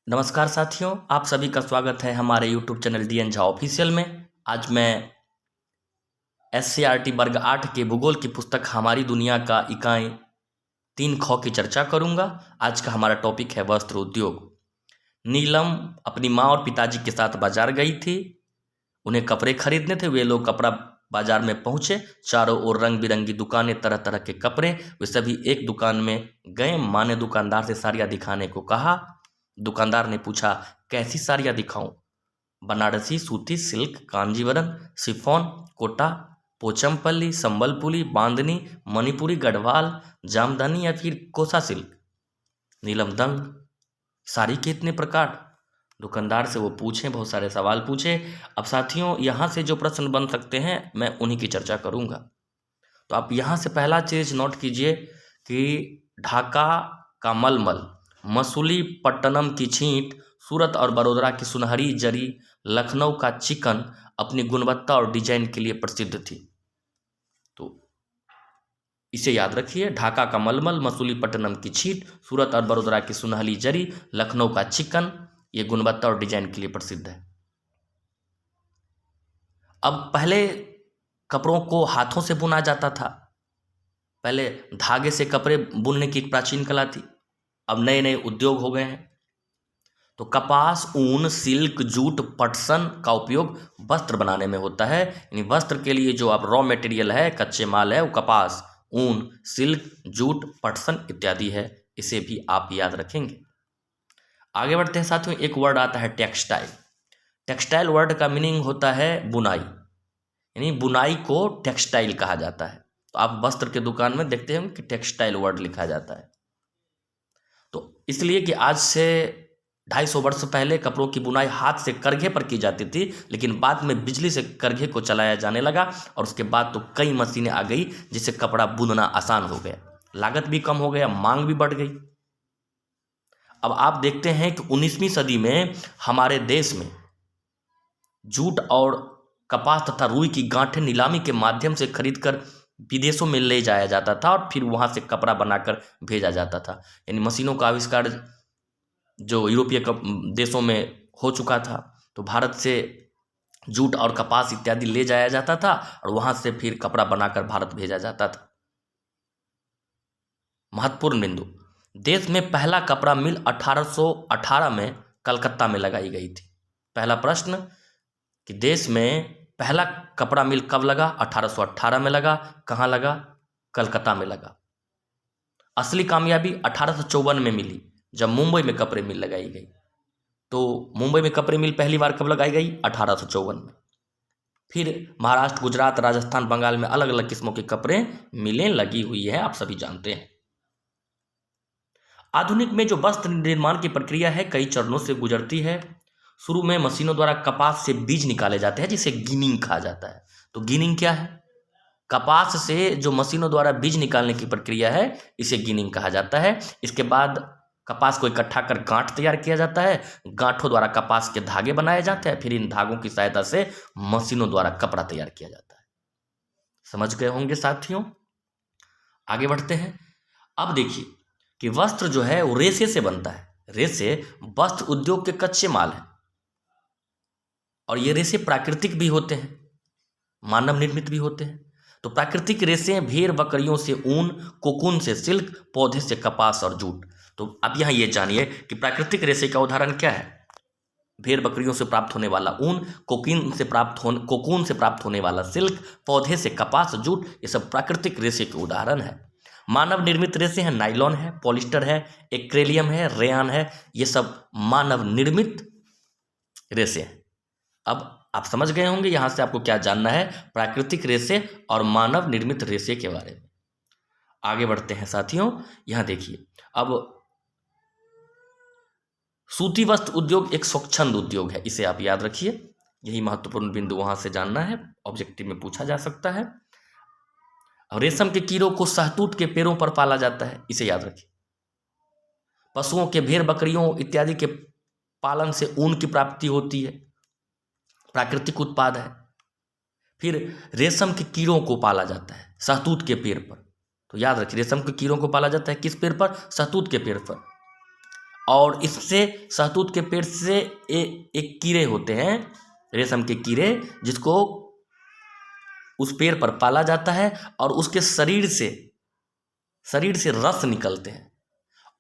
नमस्कार साथियों, आप सभी का स्वागत है हमारे YouTube channel DN Jha official में। आज मैं SCRT वर्ग 8 के भूगोल की पुस्तक हमारी दुनिया का इकाई 3 ख की चर्चा करूंगा। आज का हमारा टॉपिक है वस्त्र उद्योग। नीलम अपनी माँ और पिताजी के साथ बाजार गई थी। उन्हें कपड़े खरीदने थे। वे लोग कपड़ा बाजार में पहुंचे। चारों ओर रंग बिरंगी दुकानें, तरह तरह के कपड़े। वे सभी एक दुकान में गए। माँ ने दुकानदार से साड़ियाँ दिखाने को कहा। दुकानदार ने पूछा, कैसी साड़ियाँ दिखाऊं? बनारसी, सूती, सिल्क, कांजीवरम, शिफॉन, कोटा, पोचमपल्ली, संबलपुरी, बांधनी, मणिपुरी, गढ़वाल, जामदानी या फिर कोसा सिल्क? नीलम दंग, साड़ी के इतने प्रकार? दुकानदार से वो पूछे, बहुत सारे सवाल पूछे। अब साथियों, यहाँ से जो प्रश्न बन सकते हैं मैं उन्हीं की चर्चा करूँगा। तो आप यहाँ से पहला चीज नोट कीजिए कि ढाका का मलमल, मसूलीपट्टनम की छींट, सूरत और बड़ौदा की सुनहरी जरी, लखनऊ का चिकन अपनी गुणवत्ता और डिजाइन के लिए प्रसिद्ध थी। तो इसे याद रखिए, ढाका का मलमल, मसूलीपट्टनम की छींट, सूरत और बड़ौदा की सुनहरी जरी, लखनऊ का चिकन, ये गुणवत्ता और डिजाइन के लिए प्रसिद्ध है। अब पहले कपड़ों को हाथों से बुना जाता था। पहले धागे से कपड़े बुनने की एक प्राचीन कला थी। अब नए नए उद्योग हो गए हैं। तो कपास, ऊन, सिल्क, जूट, पटसन का उपयोग वस्त्र बनाने में होता है। यानी वस्त्र के लिए जो आप रॉ मटेरियल है, कच्चे माल है, वो कपास, ऊन, सिल्क, जूट, पटसन इत्यादि है। इसे भी आप याद रखेंगे। आगे बढ़ते हैं साथियों। एक वर्ड आता है टेक्सटाइल। टेक्सटाइल वर्ड का मीनिंग होता है बुनाई, यानी बुनाई को टेक्सटाइल कहा जाता है। तो आप वस्त्र के दुकान में देखते हैं कि टेक्सटाइल वर्ड लिखा जाता है। तो इसलिए कि आज से 250 वर्ष पहले कपड़ों की बुनाई हाथ से करघे पर की जाती थी, लेकिन बाद में बिजली से करघे को चलाया जाने लगा और उसके बाद तो कई मशीनें आ गई जिससे कपड़ा बुनना आसान हो गया, लागत भी कम हो गया, मांग भी बढ़ गई। अब आप देखते हैं कि 19वीं सदी में हमारे देश में जूट और कपास तथा रुई की गांठें नीलामी के माध्यम से खरीदकर विदेशों में ले जाया जाता था और फिर वहां से कपड़ा बनाकर भेजा जाता था। यानी मशीनों का आविष्कार जो यूरोपीय देशों में हो चुका था, तो भारत से जूट और कपास इत्यादि ले जाया जाता था और वहां से फिर कपड़ा बनाकर भारत भेजा जाता था। महत्वपूर्ण बिंदु, देश में पहला कपड़ा मिल 1818 में कलकत्ता में लगाई गई थी। पहला प्रश्न कि देश में पहला कपड़ा मिल कब लगा? 1818 में लगा। कहाँ लगा? कलकत्ता में लगा। असली कामयाबी 1854 में मिली, जब मुंबई में कपड़े मिल लगाई गई। तो मुंबई में कपड़े मिल पहली बार कब लगाई गई? 1854 में। फिर महाराष्ट्र, गुजरात, राजस्थान, बंगाल में अलग अलग किस्मों के कपड़े मिलें लगी हुई है, आप सभी जानते हैं। आधुनिक में जो वस्त्र निर्माण की प्रक्रिया है कई चरणों से गुजरती है। शुरू में मशीनों द्वारा कपास से बीज निकाले जाते हैं, जिसे गिनिंग कहा जाता है। तो गिनिंग क्या है? कपास से जो मशीनों द्वारा बीज निकालने की प्रक्रिया है, इसे गिनिंग कहा जाता है। इसके बाद कपास को इकट्ठा कर गांठ तैयार किया जाता है। गांठों द्वारा कपास के धागे बनाए जाते हैं। फिर इन धागों की सहायता से मशीनों द्वारा कपड़ा तैयार किया जाता है। समझ गए होंगे साथियों। आगे बढ़ते हैं। अब देखिए कि वस्त्र जो है वो रेशे से बनता है। रेशे वस्त्र उद्योग के कच्चे माल हैं और ये रेशे प्राकृतिक भी होते हैं, मानव निर्मित भी होते हैं। तो प्राकृतिक रेशे भेड़ बकरियों से ऊन, कोकून से सिल्क, पौधे से कपास और जूट। तो अब यहाँ ये जानिए कि प्राकृतिक रेशे का उदाहरण क्या है? भेड़ बकरियों से प्राप्त होने वाला ऊन, कोकून से प्राप्त होने वाला सिल्क, पौधे से कपास, जूट, ये सब प्राकृतिक रेशे के उदाहरण है। मानव निर्मित रेशे हैं, नाइलॉन है, पॉलिस्टर है, एक्रेलियम है, रेयान है, ये सब मानव निर्मित रेशे हैं। अब आप समझ गए होंगे यहां से आपको क्या जानना है प्राकृतिक रेशे और मानव निर्मित रेशे के बारे में। आगे बढ़ते हैं साथियों। यहां देखिए, अब सूती वस्त्र उद्योग एक स्वच्छंद उद्योग है, इसे आप याद रखिए। यही महत्वपूर्ण बिंदु वहां से जानना है, ऑब्जेक्टिव में पूछा जा सकता है। और रेशम के कीड़ों को शहतूत के पेड़ों पर पाला जाता है, इसे याद रखिए। पशुओं के, भेड़ बकरियों इत्यादि के पालन से ऊन की प्राप्ति होती है, प्राकृतिक उत्पाद है। फिर रेशम के कीड़ों को पाला जाता है शहतूत के पेड़ पर। तो याद रखिए, रेशम के कीड़ों को पाला जाता है किस पेड़ पर? शहतूत के पेड़ पर। और इससे शहतूत के पेड़ से एक कीड़े होते हैं, रेशम के कीड़े, जिसको उस पेड़ पर पाला जाता है और उसके शरीर से रस निकलते हैं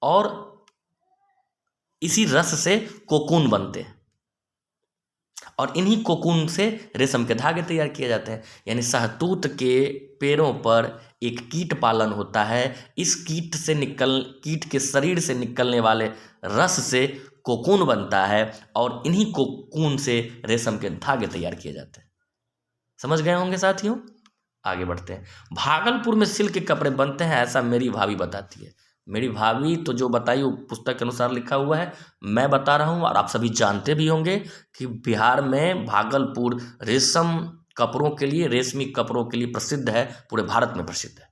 और इसी रस से कोकून बनते हैं और इन्हीं कोकून से रेशम के धागे तैयार किए जाते हैं। यानी शहतूत के पेड़ों पर एक कीट पालन होता है। इस कीट के शरीर से निकलने वाले रस से कोकून बनता है और इन्हीं कोकून से रेशम के धागे तैयार किए जाते हैं। समझ गए होंगे साथियों। आगे बढ़ते हैं। भागलपुर में सिल्क के कपड़े बनते हैं, ऐसा मेरी भाभी बताती है। मेरी भाभी तो जो बताई वो पुस्तक के अनुसार लिखा हुआ है, मैं बता रहा हूँ और आप सभी जानते भी होंगे कि बिहार में भागलपुर रेशमी कपड़ों के लिए प्रसिद्ध है, पूरे भारत में प्रसिद्ध है।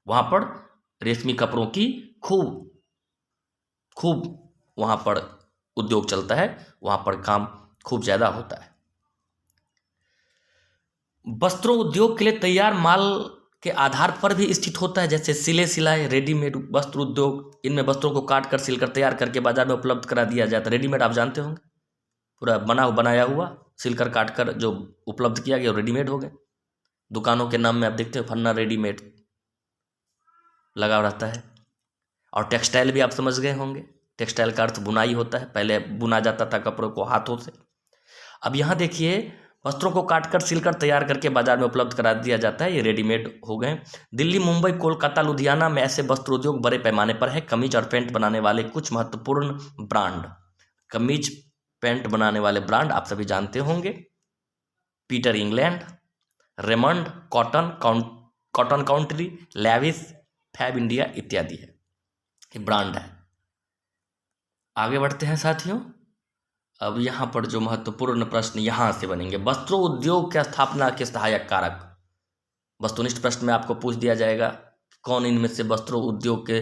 वहाँ पर रेशमी कपड़ों की खूब वहाँ पर उद्योग चलता है, वहाँ पर काम खूब ज़्यादा होता है। वस्त्रों उद्योग के लिए तैयार माल के आधार पर भी स्थित होता है, जैसे सिले सिलाए, रेडीमेड वस्त्र उद्योग। इनमें वस्त्रों को काट कर सिलकर तैयार करके बाजार में उपलब्ध करा दिया जाता है। रेडीमेड आप जानते होंगे, पूरा बनाया हुआ सिलकर काट कर जो उपलब्ध किया गया रेडीमेड हो गए। दुकानों के नाम में आप देखते हो फन्ना रेडीमेड लगा रहता है। और टेक्सटाइल भी आप समझ गए होंगे, टेक्सटाइल का अर्थ बुनाई होता है। पहले बुना जाता था कपड़ों को हाथों से। अब यहाँ देखिए, वस्त्रों को काटकर सिलकर तैयार करके बाजार में उपलब्ध करा दिया जाता है, ये रेडीमेड हो गए। दिल्ली, मुंबई, कोलकाता, लुधियाना में ऐसे वस्त्र उद्योग बड़े पैमाने पर है। कमीज और पैंट बनाने वाले कुछ महत्वपूर्ण ब्रांड, कमीज पैंट बनाने वाले ब्रांड आप सभी जानते होंगे, Peter England, Raymond, Cotton Country, Levi's, Fabindia इत्यादि है, ये ब्रांड है। आगे बढ़ते हैं साथियों। अब यहाँ पर जो महत्वपूर्ण प्रश्न यहाँ से बनेंगे, वस्त्रों उद्योग के स्थापना के सहायक कारक। वस्तुनिष्ठ प्रश्न में आपको पूछ दिया जाएगा कौन इनमें से वस्त्रों उद्योग के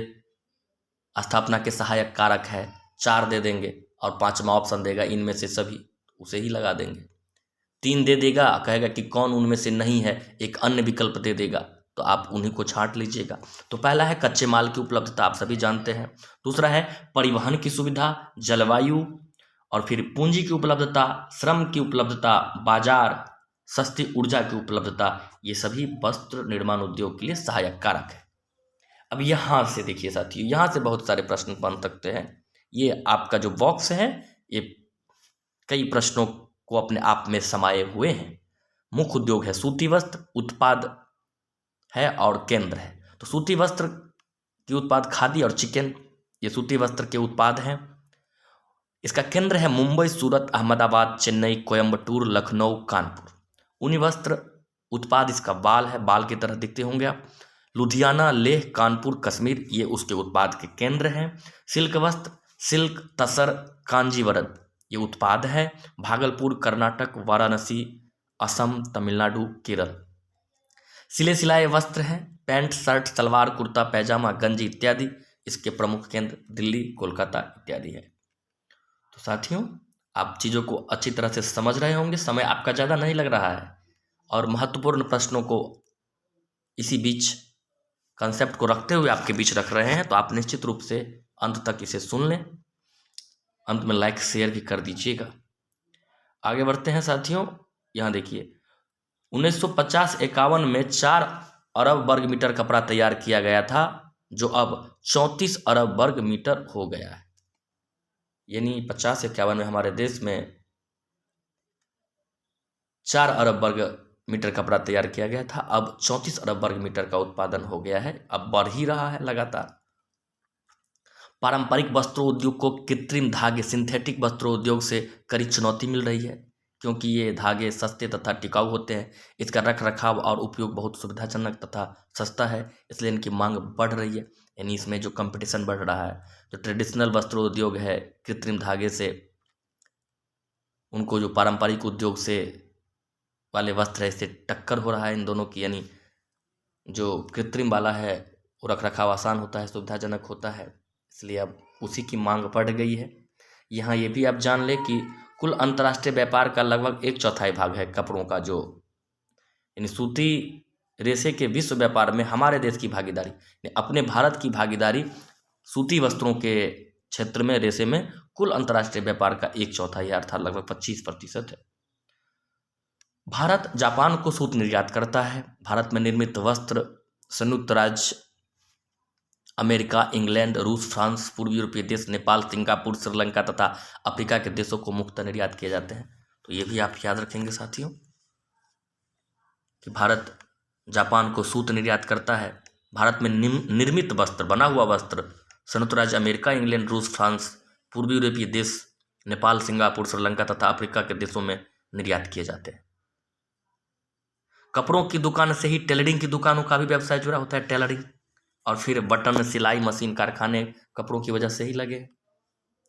स्थापना के सहायक कारक है। 4 दे देंगे और 5वां ऑप्शन देगा इनमें से सभी, उसे ही लगा देंगे। 3 दे देगा, कहेगा कि कौन उनमें से नहीं है, एक अन्य विकल्प दे देगा, तो आप उन्हीं को छांट लीजिएगा। तो पहला है कच्चे माल की उपलब्धता, आप सभी जानते हैं। दूसरा है परिवहन की सुविधा, जलवायु, और फिर पूंजी की उपलब्धता, श्रम की उपलब्धता, बाजार, सस्ती ऊर्जा की उपलब्धता, ये सभी वस्त्र निर्माण उद्योग के लिए सहायक कारक है। अब यहाँ से देखिए साथियों, यहाँ से बहुत सारे प्रश्न बन सकते हैं। ये आपका जो बॉक्स है ये कई प्रश्नों को अपने आप में समाये हुए हैं। मुख्य उद्योग है सूती वस्त्र, उत्पाद है और केंद्र है। तो सूती वस्त्र के उत्पाद खादी और चिकन, ये सूती वस्त्र के उत्पाद हैं। इसका केंद्र है मुंबई, सूरत, अहमदाबाद, चेन्नई, कोयम्बटूर, लखनऊ, कानपुर। ऊनी वस्त्र उत्पाद इसका बाल है, बाल की तरह दिखते होंगे आप। लुधियाना, लेह, कानपुर, कश्मीर, ये उसके उत्पाद के केंद्र हैं। सिल्क वस्त्र, सिल्क, तसर, कांजीवरम, ये उत्पाद है। भागलपुर, कर्नाटक, वाराणसी, असम, तमिलनाडु, केरल। सिले सिलाए वस्त्र हैं, पैंट, शर्ट, सलवार, कुर्ता, पैजामा, गंजी इत्यादि, इसके प्रमुख केंद्र दिल्ली, कोलकाता इत्यादि है। तो साथियों, आप चीज़ों को अच्छी तरह से समझ रहे होंगे, समय आपका ज़्यादा नहीं लग रहा है और महत्वपूर्ण प्रश्नों को इसी बीच कंसेप्ट को रखते हुए आपके बीच रख रहे हैं। तो आप निश्चित रूप से अंत तक इसे सुन लें, अंत में लाइक शेयर भी कर दीजिएगा। आगे बढ़ते हैं साथियों। यहाँ देखिए, 1950-51 में 4 अरब वर्ग मीटर कपड़ा तैयार किया गया था, जो अब 34 अरब वर्ग मीटर हो गया है। यानी 50-51 में हमारे देश में 4 अरब वर्ग मीटर कपड़ा तैयार किया गया था, अब 34 अरब वर्ग मीटर का उत्पादन हो गया है, अब बढ़ ही रहा है लगातार। पारंपरिक वस्त्रों उद्योग को कृत्रिम धागे, सिंथेटिक वस्त्रों उद्योग से कड़ी चुनौती मिल रही है, क्योंकि ये धागे सस्ते तथा टिकाऊ होते हैं। इसका रख रखाव और उपयोग बहुत सुविधाजनक तथा सस्ता है, इसलिए इनकी मांग बढ़ रही है। यानी इसमें जो कंपटीशन बढ़ रहा है, जो ट्रेडिशनल वस्त्र उद्योग है कृत्रिम धागे से, उनको जो पारंपरिक उद्योग से वाले वस्त्र है, इससे टक्कर हो रहा है इन दोनों की। यानी जो कृत्रिम वाला है वो रख रखाव आसान होता है, सुविधाजनक होता है, इसलिए अब उसी की मांग बढ़ गई है। यहाँ ये भी आप जान लें कि कुल अंतर्राष्ट्रीय व्यापार का लगभग 1/4 भाग है कपड़ों का, जो यानी सूती रेशे के विश्व व्यापार में हमारे देश की भागीदारी, अपने भारत की भागीदारी सूती वस्त्रों के क्षेत्र में रेशे में कुल अंतर्राष्ट्रीय व्यापार का 1/4 अर्थात लगभग 25% है। भारत जापान को सूत निर्यात करता है। भारत में निर्मित वस्त्र संयुक्त राज्य अमेरिका, इंग्लैंड, रूस, फ्रांस, पूर्वी यूरोपीय देश, नेपाल, सिंगापुर, श्रीलंका तथा अफ्रीका के देशों को मुफ्त निर्यात किए जाते हैं। तो ये भी आप याद रखेंगे साथियों कि भारत जापान को सूत निर्यात करता है। भारत में निर्मित वस्त्र, बना हुआ वस्त्र संयुक्त राज्य अमेरिका, इंग्लैंड, रूस, फ्रांस, पूर्वी यूरोपीय देश, नेपाल, सिंगापुर, श्रीलंका तथा अफ्रीका के देशों में निर्यात किए जाते हैं। कपड़ों की दुकान से ही टेलरिंग की दुकानों का भी व्यवसाय जुड़ा होता है, टेलरिंग, और फिर बटन, सिलाई मशीन कारखाने कपड़ों की वजह से ही लगे।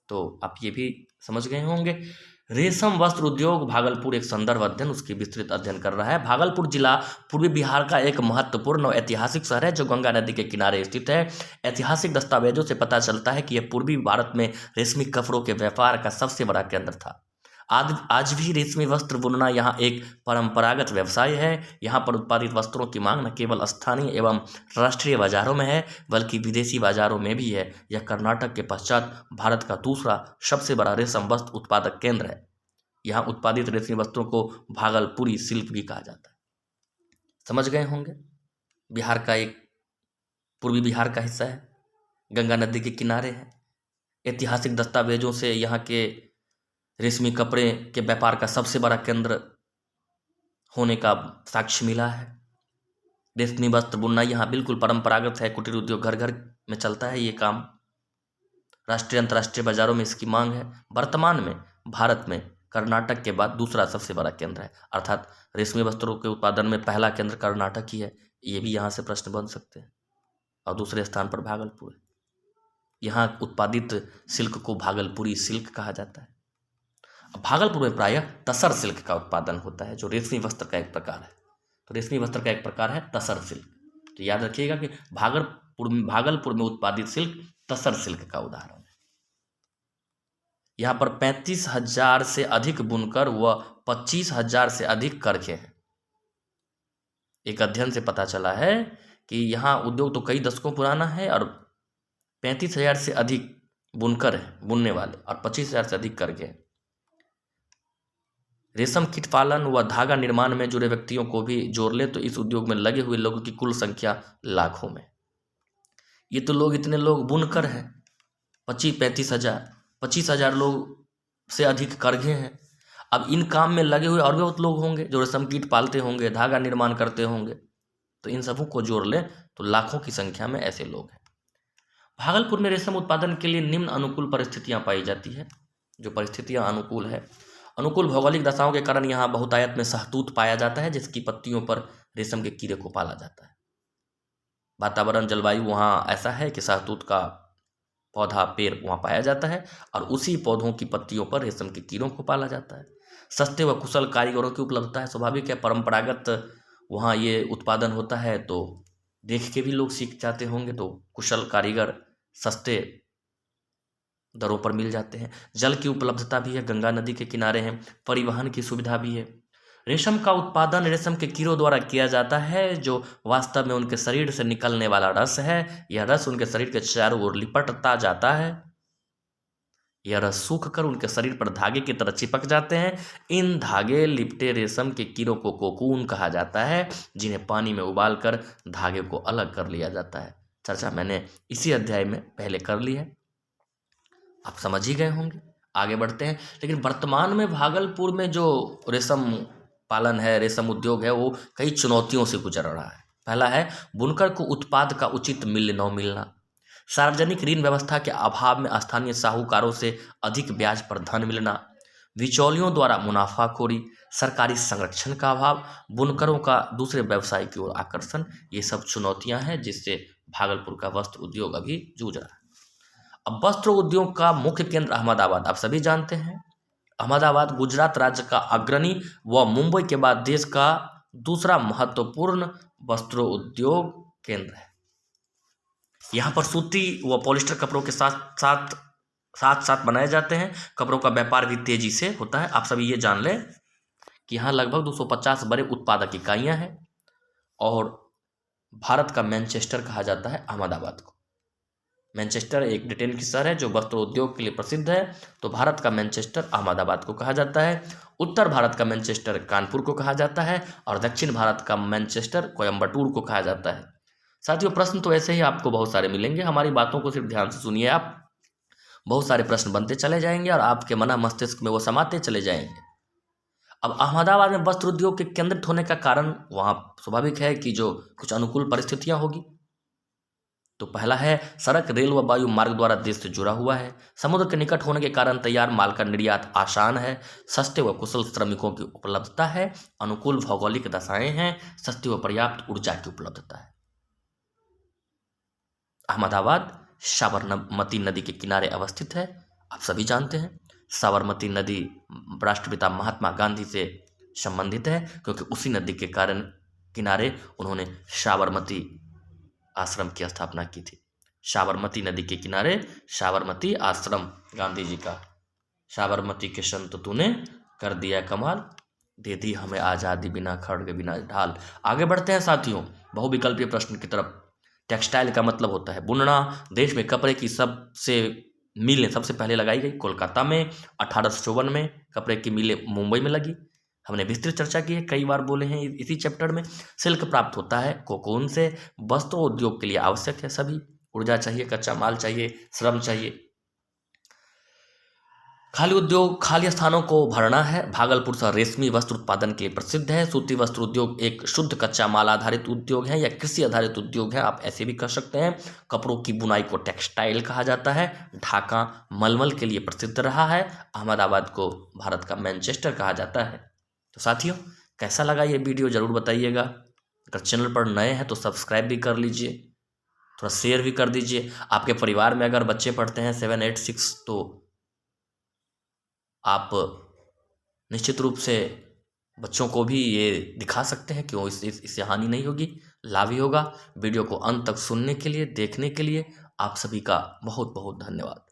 तो आप ये भी समझ गए होंगे। रेशम वस्त्र उद्योग भागलपुर एक संदर्भ अध्ययन उसकी विस्तृत अध्ययन कर रहा है। भागलपुर जिला पूर्वी बिहार का एक महत्वपूर्ण और ऐतिहासिक शहर है जो गंगा नदी के किनारे स्थित है। ऐतिहासिक दस्तावेजों से पता चलता है कि यह पूर्वी भारत में रेशमी कपड़ों के व्यापार का सबसे बड़ा केंद्र था। आज भी रेशमी वस्त्र बुनना यहाँ एक परंपरागत व्यवसाय है। यहाँ पर उत्पादित वस्त्रों की मांग न केवल स्थानीय एवं राष्ट्रीय बाजारों में है बल्कि विदेशी बाजारों में भी है। यह कर्नाटक के पश्चात भारत का दूसरा सबसे बड़ा रेशम वस्त्र उत्पादक केंद्र है। यहाँ उत्पादित रेशमी वस्त्रों को भागलपुरी सिल्क भी कहा जाता है। समझ गए होंगे। बिहार का एक पूर्वी बिहार का हिस्सा है, गंगा नदी के किनारे है। ऐतिहासिक दस्तावेजों से यहाँ के रेशमी कपड़े के व्यापार का सबसे बड़ा केंद्र होने का साक्ष्य मिला है। रेशमी वस्त्र बुनना यहाँ बिल्कुल परंपरागत है। कुटीर उद्योग घर घर में चलता है ये काम। राष्ट्रीय अंतर्राष्ट्रीय बाजारों में इसकी मांग है। वर्तमान में भारत में कर्नाटक के बाद दूसरा सबसे बड़ा केंद्र है, अर्थात रेशमी वस्त्रों के उत्पादन में पहला केंद्र कर्नाटक ही है। ये भी यहाँ से प्रश्न बन सकते हैं। और दूसरे स्थान पर भागलपुर है। यहाँ उत्पादित सिल्क को भागलपुरी सिल्क कहा जाता है। भागलपुर में प्रायः तसर सिल्क का उत्पादन होता है जो रेशमी वस्त्र का एक प्रकार है। तो रेशमी वस्त्र का एक प्रकार है तसर सिल्क। तो याद रखिएगा कि भागलपुर में उत्पादित सिल्क तसर सिल्क का उदाहरण है। यहाँ पर 35,000 से अधिक बुनकर व 25,000 से अधिक करके हैं। एक अध्ययन से पता चला है कि यहाँ उद्योग तो कई दशकों पुराना है और 35,000 से अधिक बुनकर है, बुनने वाले, और 25,000 से अधिक करके हैं। रेशम कीट पालन व धागा निर्माण में जुड़े व्यक्तियों को भी जोड़ ले तो इस उद्योग में लगे हुए लोगों की कुल संख्या लाखों में। ये तो लोग, इतने लोग बुनकर हैं, 25,000 लोग से अधिक करघे हैं। अब इन काम में लगे हुए और भी बहुत लोग होंगे जो रेशम कीट पालते होंगे, धागा निर्माण करते होंगे। तो इन सबों को जोड़ ले तो लाखों की संख्या में ऐसे लोग हैं। भागलपुर में रेशम उत्पादन के लिए निम्न अनुकूल परिस्थितियां पाई जाती है। जो परिस्थितियां अनुकूल है, अनुकूल भौगोलिक दशाओं के कारण यहाँ बहुतायत में शहतूत पाया जाता है जिसकी पत्तियों पर रेशम के कीड़े को पाला जाता है। वातावरण, जलवायु वहाँ ऐसा है कि शहतूत का पौधा, पेड़ वहाँ पाया जाता है और उसी पौधों की पत्तियों पर रेशम के कीड़ों को पाला जाता है। सस्ते व कुशल कारीगरों की उपलब्धता है। स्वाभाविक है, परंपरागत वहाँ ये उत्पादन होता है तो देख के भी लोग सीख जाते होंगे। तो कुशल कारीगर सस्ते दरों पर मिल जाते हैं। जल की उपलब्धता भी है, गंगा नदी के किनारे हैं, परिवहन की सुविधा भी है। रेशम का उत्पादन रेशम के कीड़ों द्वारा किया जाता है जो वास्तव में उनके शरीर से निकलने वाला रस है। यह रस उनके शरीर के चारों ओर लिपटता जाता है। यह रस सूख कर उनके शरीर पर धागे की तरह चिपक जाते हैं। इन धागे लिपटे रेशम के कीड़ों को कोकून कहा जाता है जिन्हें पानी में उबालकर धागे को अलग कर लिया जाता है। चर्चा मैंने इसी अध्याय में पहले कर ली है, आप समझ ही गए होंगे। आगे बढ़ते हैं। लेकिन वर्तमान में भागलपुर में जो रेशम पालन है, रेशम उद्योग है, वो कई चुनौतियों से गुजर रहा है। पहला है बुनकर को उत्पाद का उचित मूल्य न मिलना, सार्वजनिक ऋण व्यवस्था के अभाव में स्थानीय साहूकारों से अधिक ब्याज पर धन मिलना, बिचौलियों द्वारा मुनाफाखोरी, सरकारी संरक्षण का अभाव, बुनकरों का दूसरे व्यवसाय की ओर आकर्षण, ये सब चुनौतियां हैं जिससे भागलपुर का वस्त्र उद्योग अभी जूझ रहा है। अब वस्त्र उद्योग का मुख्य केंद्र अहमदाबाद, आप सभी जानते हैं। अहमदाबाद गुजरात राज्य का अग्रणी व मुंबई के बाद देश का दूसरा महत्वपूर्ण वस्त्र उद्योग केंद्र है। यहाँ पर सूती व पॉलिस्टर कपड़ों के साथ बनाए जाते हैं। कपड़ों का व्यापार भी तेजी से होता है। आप सभी ये जान लें कि यहाँ लगभग 250 बड़े उत्पादक इकाइयाँ हैं और भारत का मैनचेस्टर कहा जाता है अहमदाबाद को। मैनचेस्टर एक ब्रिटेन की शहर है जो वस्त्र उद्योग के लिए प्रसिद्ध है, तो भारत का मैनचेस्टर अहमदाबाद को कहा जाता है। उत्तर भारत का मैनचेस्टर कानपुर को कहा जाता है और दक्षिण भारत का मैनचेस्टर कोयम्बटूर को कहा जाता है। साथियों, प्रश्न तो ऐसे ही आपको बहुत सारे मिलेंगे, हमारी बातों को सिर्फ ध्यान से सुनिए आप, बहुत सारे प्रश्न बनते चले जाएंगे और आपके मना मस्तिष्क में वो समाते चले जाएंगे। अब अहमदाबाद में वस्त्र उद्योग के केंद्रित होने का कारण वहाँ स्वाभाविक है कि जो कुछ अनुकूल परिस्थितियाँ होगी। तो पहला है, सड़क, रेल व वायु मार्ग द्वारा देश से जुड़ा हुआ है। समुद्र के निकट होने के कारण तैयार माल का निर्यात आसान है। सस्ते व कुशल श्रमिकों की उपलब्धता है। अनुकूल भौगोलिक दशाएं हैं। सस्ती व पर्याप्त ऊर्जा की उपलब्धता है। अहमदाबाद साबरमती नदी के किनारे अवस्थित है। आप सभी जानते हैं साबरमती नदी राष्ट्रपिता महात्मा गांधी से संबंधित है, क्योंकि उसी नदी के कारण किनारे उन्होंने साबरमती आश्रम की स्थापना की थी। साबरमती नदी के किनारे साबरमती आश्रम, गांधी जी का। साबरमती के संत तूने कर दिया कमाल, दे दी हमें आज़ादी बिना खड़ग बिना ढाल। आगे बढ़ते हैं साथियों बहुविकल्पीय प्रश्न की तरफ। टेक्सटाइल का मतलब होता है बुनना। देश में कपड़े की सबसे मिलें सबसे पहले लगाई गई कोलकाता में 1854 में। कपड़े की मिलें मुंबई में लगी। हमने विस्तृत चर्चा की है, कई बार बोले हैं इसी चैप्टर में। सिल्क प्राप्त होता है कोकून से। वस्त्र उद्योग के लिए आवश्यक है सभी, ऊर्जा चाहिए, कच्चा माल चाहिए, श्रम चाहिए। खाली स्थानों को भरना है। भागलपुर शहर रेशमी वस्त्र उत्पादन के लिए प्रसिद्ध है। सूती वस्त्र उद्योग एक शुद्ध कच्चा माल आधारित उद्योग है या कृषि आधारित उद्योग है, आप ऐसे भी कह सकते हैं। कपड़ों की बुनाई को टेक्सटाइल कहा जाता है। ढाका मलमल के लिए प्रसिद्ध रहा है। अहमदाबाद को भारत का मैनचेस्टर कहा जाता है। तो साथियों, कैसा लगा ये वीडियो ज़रूर बताइएगा। अगर चैनल पर नए हैं तो सब्सक्राइब भी कर लीजिए, थोड़ा शेयर भी कर दीजिए। आपके परिवार में अगर बच्चे पढ़ते हैं 7, 8, 6 तो आप निश्चित रूप से बच्चों को भी ये दिखा सकते हैं, क्यों इससे हानि नहीं होगी, लाभ ही होगा। वीडियो को अंत तक सुनने के लिए, देखने के लिए आप सभी का बहुत बहुत धन्यवाद।